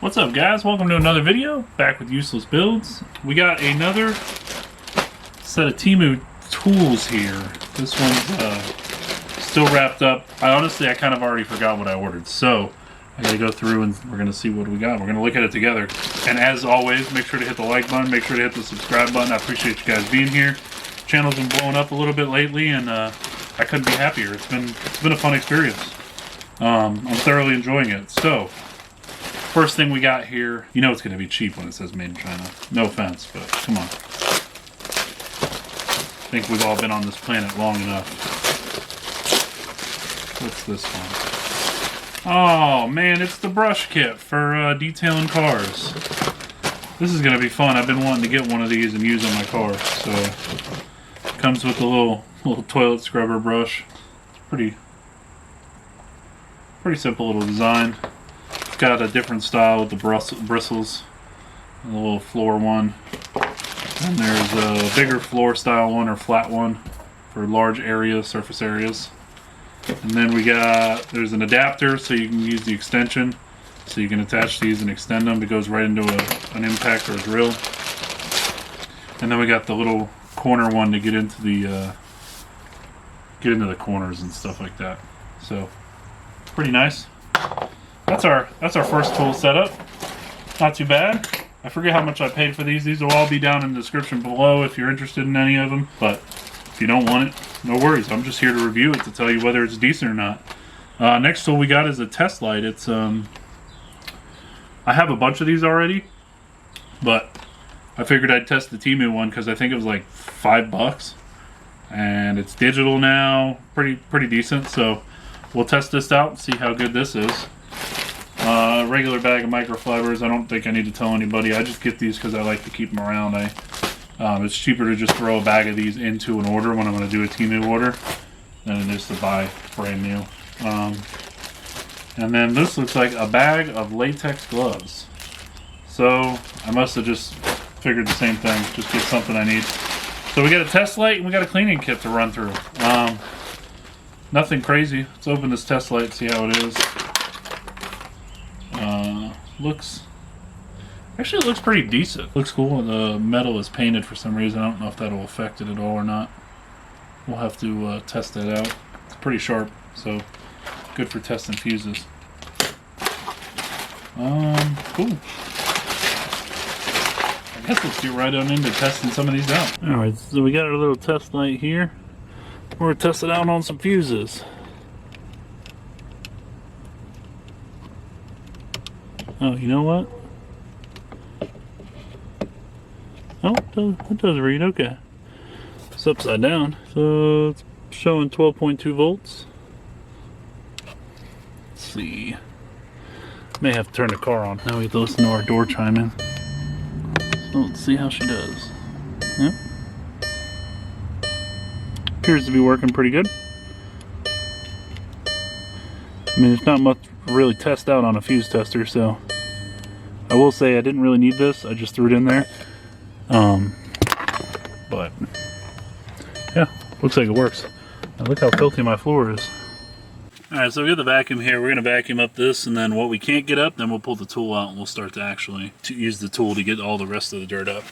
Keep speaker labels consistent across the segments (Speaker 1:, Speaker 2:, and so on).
Speaker 1: What's up, guys? Welcome to another video. Back with Useless Builds. We got another set of Temu tools here. This one's still wrapped up. I kind of already forgot what I ordered, so I gotta go through and we're gonna see what we got. We're gonna look at it together. And as always, make sure to hit the like button, make sure to hit the subscribe button. I appreciate you guys being here. Channel's been blowing up a little bit lately, and I couldn't be happier. It's been a fun experience. I'm thoroughly enjoying it. So first thing we got here, you know it's going to be cheap when it says made in China. No offense, but come on. I think we've all been on this planet long enough. What's this one? Oh man, it's the brush kit for detailing cars. This is going to be fun. I've been wanting to get one of these and use on my car. So it comes with a little toilet scrubber brush. It's pretty simple little design. Got a different style with the bristles, a little floor one, and there's a bigger floor style one or flat one for large areas, surface areas. And then there's an adapter so you can use the extension, so you can attach these and extend them. It goes right into an impact or a drill. And then we got the little corner one to get into the corners and stuff like that. So pretty nice. That's our first tool setup. Not too bad. I forget how much I paid for these. These will all be down in the description below if you're interested in any of them. But if you don't want it, no worries. I'm just here to review it to tell you whether it's decent or not. Next tool we got is a test light. It's I have a bunch of these already, but I figured I'd test the Teemu one because I think it was like $5, and it's digital now, pretty decent. So we'll test this out and see how good this is. Regular bag of microfibers. I don't think I need to tell anybody. I just get these because I like to keep them around. It's cheaper to just throw a bag of these into an order when I'm going to do a Teemu order than it is to buy brand new. And then this looks like a bag of latex gloves. So I must have just figured the same thing. Just get something I need. So we got a test light and we got a cleaning kit to run through. Nothing crazy. Let's open this test light and see how it is. It looks pretty decent. Looks cool. The metal is painted for some reason. I don't know if that'll affect it at all or not. We'll have to test that out. It's pretty sharp, so good for testing fuses. Cool. I guess let's get right on into testing some of these out. Alright, so we got our little test light here. We're going to test it out on some fuses. Oh, you know what? Oh, it does read, okay. It's upside down, so it's showing 12.2 volts. Let's see. May have to turn the car on. Now we have to listen to our door chiming. So let's see how she does. Yep. Appears to be working pretty good. I mean, there's not much to really test out on a fuse tester, so I will say I didn't really need this. I just threw it in there. But yeah, looks like it works. Now look how filthy my floor is. Alright, so we got the vacuum here. We're going to vacuum up this, and then what we can't get up, then we'll pull the tool out and we'll start to actually use the tool to get all the rest of the dirt up.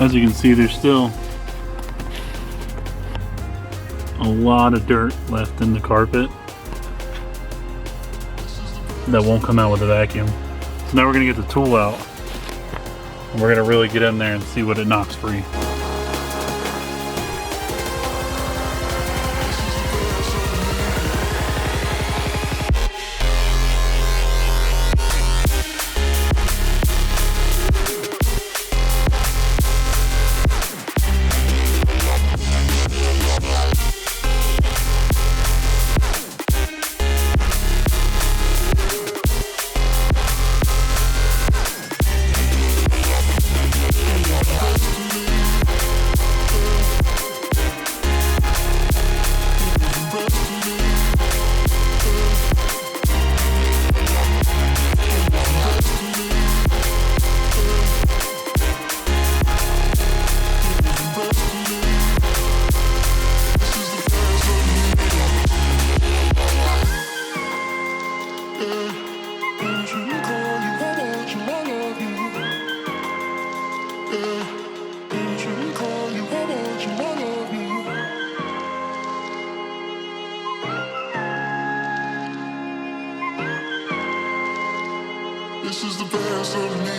Speaker 1: As you can see, there's still a lot of dirt left in the carpet that won't come out with a vacuum. So now we're gonna get the tool out and we're gonna really get in there and see what it knocks free.
Speaker 2: This is the best of me.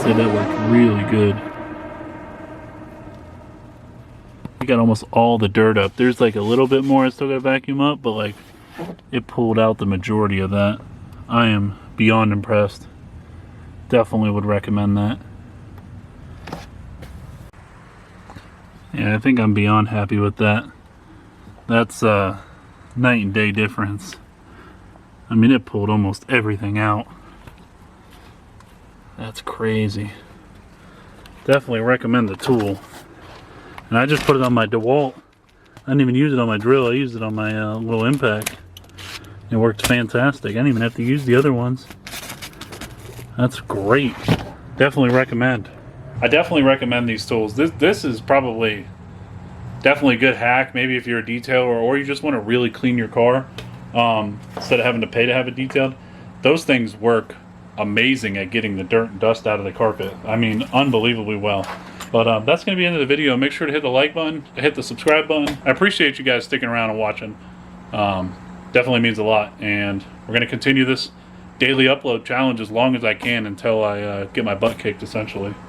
Speaker 1: That worked really good. We got almost all the dirt up. There's like a little bit more I still got to vacuum up, but like it pulled out the majority of that. I am beyond impressed. Definitely would recommend that. Yeah, I think I'm beyond happy with that. That's a night and day difference. I mean, it pulled almost everything out. That's crazy. Definitely recommend the tool. And I just put it on my DeWalt. I didn't even use it on my drill. I used it on my little impact. It worked fantastic. I didn't even have to use the other ones. That's great. Definitely recommend. I definitely recommend these tools. This is probably definitely a good hack. Maybe if you're a detailer or you just want to really clean your car instead of having to pay to have it detailed. Those things work amazing at getting the dirt and dust out of the carpet. I mean, unbelievably well. But that's going to be the end of the video. Make sure to hit the like button, hit the subscribe button. I appreciate you guys sticking around and watching. Definitely means a lot. And we're going to continue this daily upload challenge as long as I can until I get my butt kicked, essentially.